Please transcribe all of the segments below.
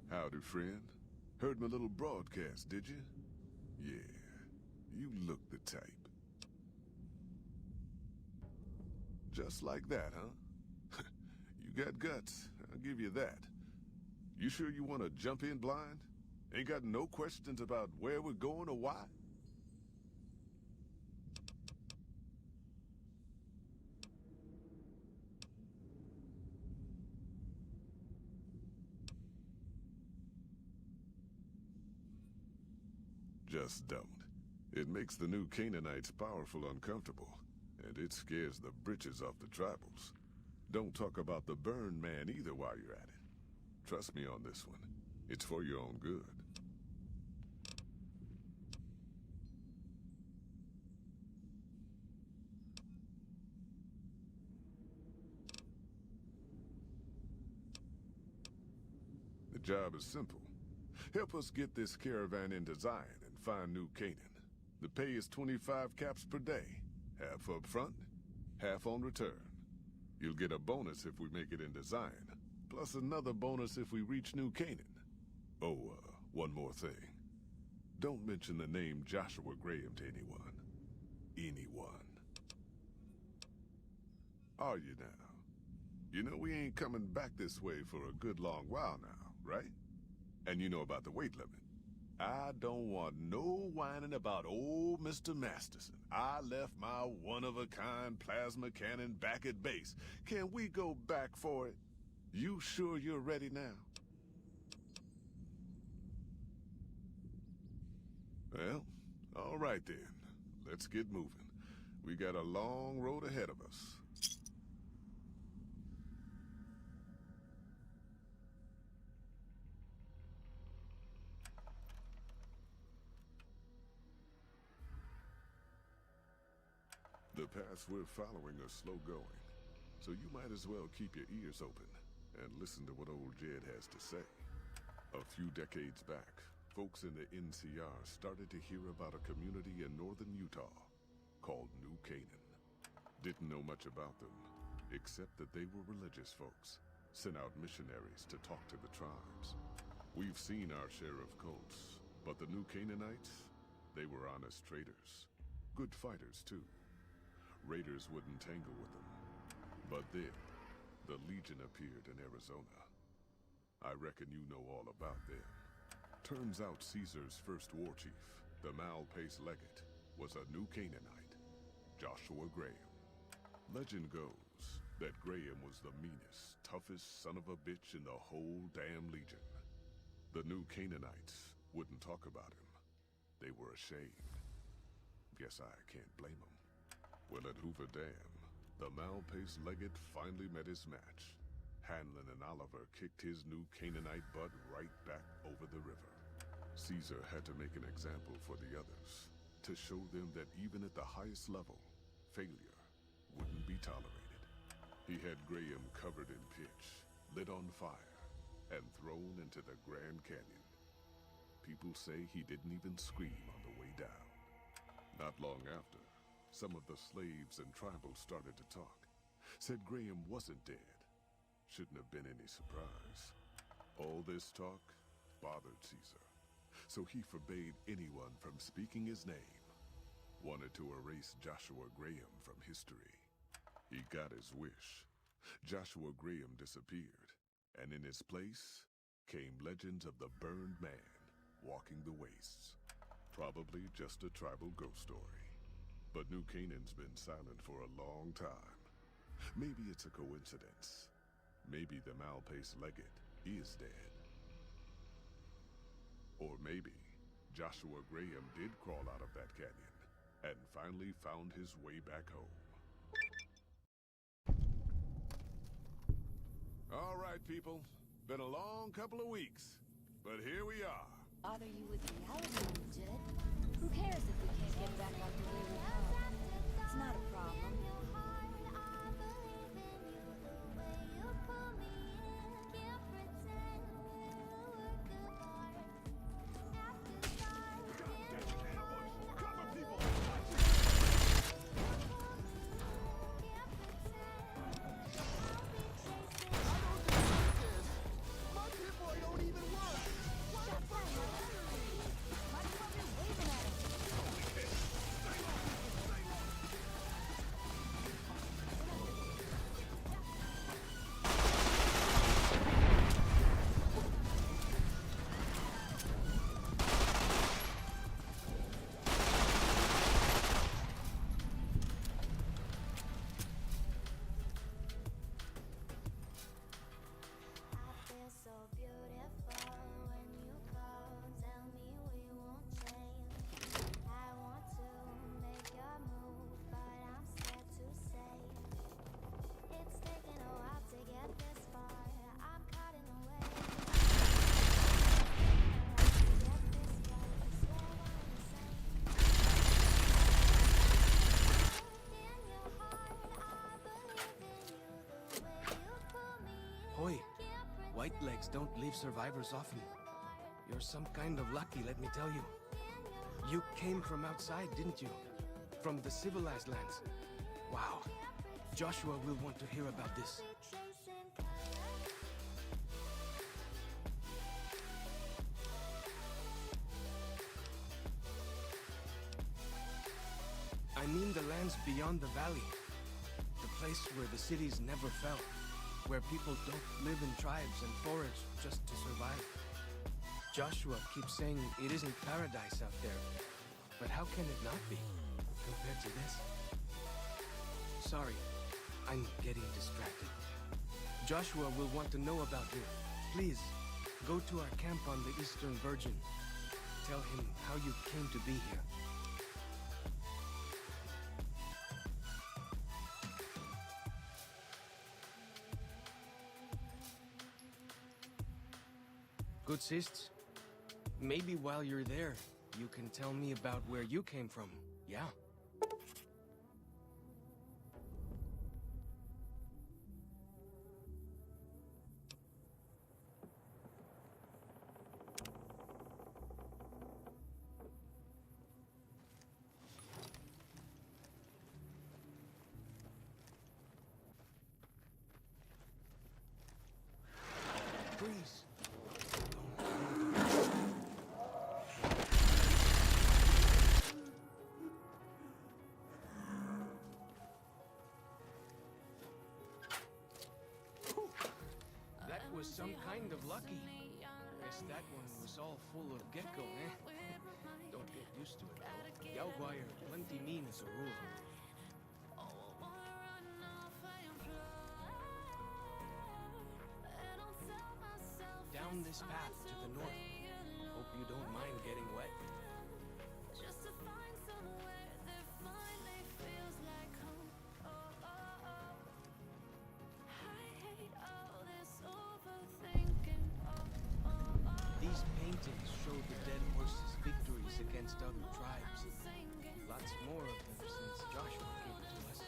Howdy, friend. Heard my little broadcast, did you? Yeah, you look the type. Just like that, huh? You got guts, I'll give you that. You sure you want to jump in blind? Ain't got no questions about where we're going or why? Just don't. It makes the new Canaanites powerful uncomfortable, and it scares the britches off the tribals. Don't talk about the burn man either while you're at it. Trust me on this one. It's for your own good. The job is simple. Help us get this caravan into Zion and find New Canaan. The pay is 25 caps per day. Half up front, half on return. You'll get a bonus if we make it into Zion, plus another bonus if we reach New Canaan. Oh, one more thing. Don't mention the name Joshua Graham to anyone. Anyone. Are you now? You know we ain't coming back this way for a good long while now, right? And you know about the weight limit. I don't want no whining about old Mr. Masterson. I left my one-of-a-kind plasma cannon back at base. Can we go back for it? You sure you're ready now? Well, all right then. Let's get moving. We got a long road ahead of us. The paths we're following are slow going, so you might as well keep your ears open and listen to what old Jed has to say. A few decades back, folks in the NCR started to hear about a community in northern Utah called New Canaan. Didn't know much about them, except that they were religious folks, sent out missionaries to talk to the tribes. We've seen our share of cults, but the New Canaanites, they were honest traders. Good fighters, too. Raiders wouldn't tangle with them. But then, the Legion appeared in Arizona. I reckon you know all about them. Turns out Caesar's first war chief, the Malpace legate, was a New Canaanite, Joshua Graham. Legend goes that Graham was the meanest, toughest son of a bitch in the whole damn Legion. The New Canaanites wouldn't talk about him. They were ashamed. Guess I can't blame them. Well, at Hoover Dam, the Malpace legate finally met his match. Hanlon and Oliver kicked his New Canaanite butt right back over the river. Caesar had to make an example for the others, to show them that even at the highest level, failure wouldn't be tolerated. He had Graham covered in pitch, lit on fire, and thrown into the Grand Canyon. People say he didn't even scream on the way down. Not long after, some of the slaves and tribals started to talk. Said Graham wasn't dead. Shouldn't have been any surprise. All this talk bothered Caesar, so he forbade anyone from speaking his name. Wanted to erase Joshua Graham from history. He got his wish. Joshua Graham disappeared, and in his place came legends of the burned man walking the wastes. Probably just a tribal ghost story. But New Canaan's been silent for a long time. Maybe it's a coincidence. Maybe the Malpace legate is dead. Or maybe Joshua Graham did crawl out of that canyon and finally found his way back home. All right, people. Been a long couple of weeks, but here we are. Bother you with reality, Jed? Who cares if we can't get back on the way we come? It's not a problem. My people don't even work! Giants don't leave survivors often. You're some kind of lucky, let me tell you. You came from outside, didn't you? From the civilized lands. Wow. Joshua will want to hear about this. I mean the lands beyond the valley. The place where the cities never fell. Where people don't live in tribes and forage just to survive. Joshua keeps saying it isn't paradise out there. But how can it not be, compared to this? Sorry, I'm getting distracted. Joshua will want to know about you. Please, go to our camp on the Eastern Virgin. Tell him how you came to be here. Good sis. Maybe while you're there, you can tell me about where you came from, yeah? Please. That was some kind of lucky. Guess that one was all full of gecko, eh? Don't get used to it, though. Yaoguai are plenty mean as a rule. Down this path to the north. Hope you don't mind getting wet. Just to find somewhere that finally feels like home. I hate all this overthinking. These paintings show the dead horses' victories against other tribes. Lots more of them since Joshua came to us.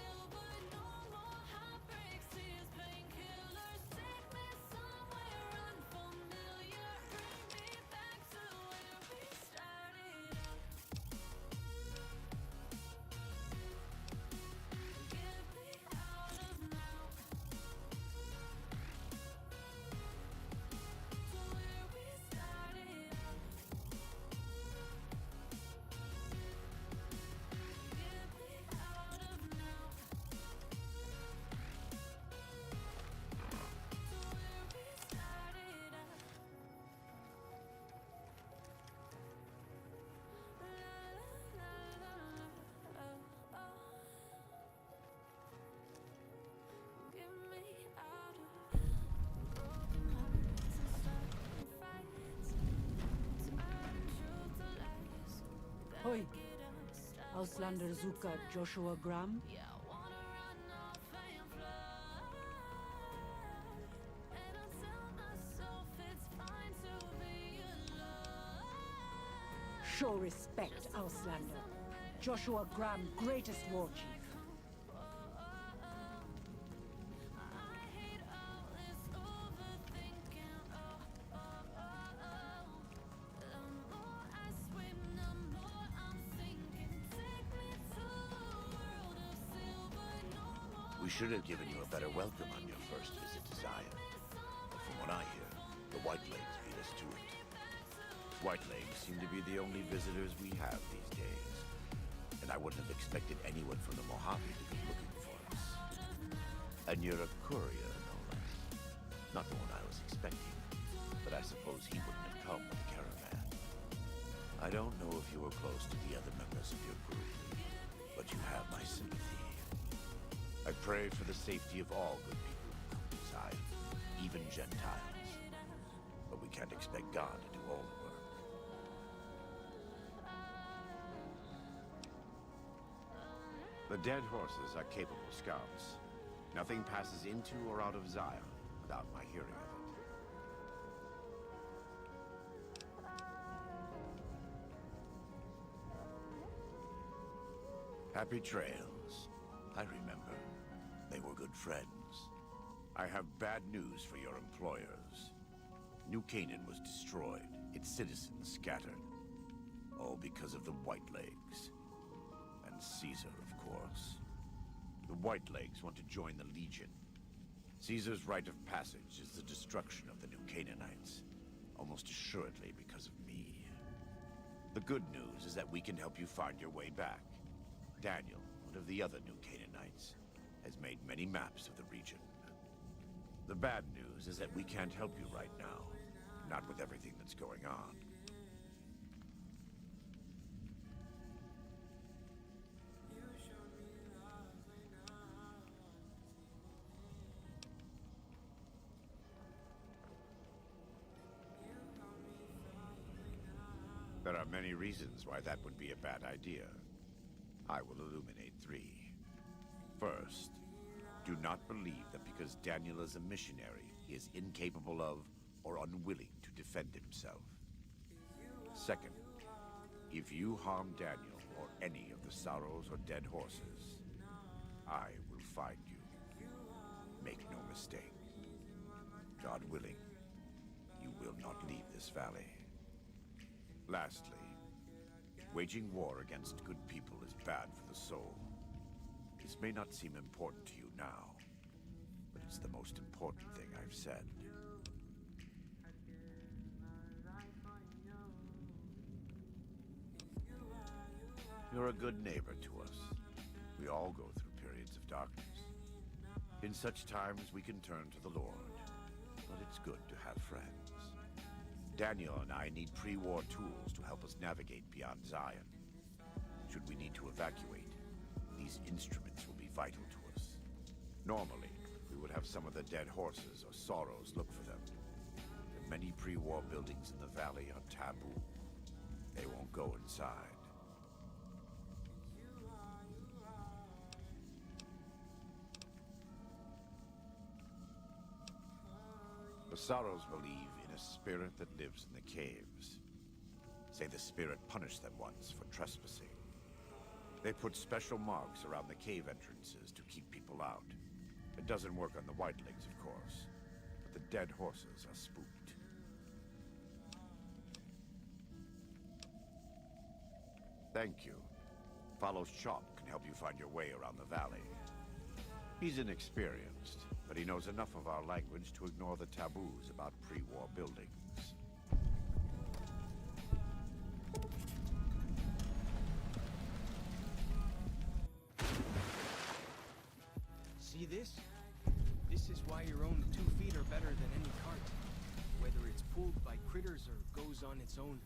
Hoi, Auslander Zuka Joshua Graham. Show respect, Auslander. Joshua Graham, greatest war chief. We should have given you a better welcome on your first visit to Zion. But from what I hear, the Whitelegs beat us to it. Whitelegs seem to be the only visitors we have these days. And I wouldn't have expected anyone from the Mojave to come looking for us. And you're a courier, no less. Not the one I was expecting, but I suppose he wouldn't have come with a caravan. I don't know if you were close to the other members of your group, but you have my sympathy. I pray for the safety of all good people who come to Zion, even Gentiles. But we can't expect God to do all the work. The dead horses are capable scouts. Nothing passes into or out of Zion without my hearing of it. Happy trails. I remember. They were good friends. I have bad news for your employers. New Canaan was destroyed, its citizens scattered. All because of the Whitelegs. And Caesar, of course. The Whitelegs want to join the Legion. Caesar's rite of passage is the destruction of the New Canaanites. Almost assuredly because of me. The good news is that we can help you find your way back. Daniel, one of the other New Canaanites, has made many maps of the region. The bad news is that we can't help you right now. Not with everything that's going on. There are many reasons why that would be a bad idea. I will illuminate 3. First, do not believe that because Daniel is a missionary, he is incapable of or unwilling to defend himself. Second, if you harm Daniel or any of the sorrows or dead horses, I will find you. Make no mistake. God willing, you will not leave this valley. Lastly, waging war against good people is bad for the soul. This may not seem important to you now, but it's the most important thing I've said. You're a good neighbor to us. We all go through periods of darkness. In such times, we can turn to the Lord, but it's good to have friends. Daniel and I need pre-war tools to help us navigate beyond Zion. Should we need to evacuate, these instruments will be vital to us. Normally, we would have some of the dead horses or sorrows look for them. But many pre-war buildings in the valley are taboo. They won't go inside. The sorrows believe in a spirit that lives in the caves. Say the spirit punished them once for trespassing. They put special marks around the cave entrances to keep people out. It doesn't work on the Whitelegs, of course, but the dead horses are spooked. Thank you. Follow Shop can help you find your way around the valley. He's inexperienced, but he knows enough of our language to ignore the taboos about pre-war buildings. See this? This is why your own 2 feet are better than any cart. Whether it's pulled by critters or goes on its own.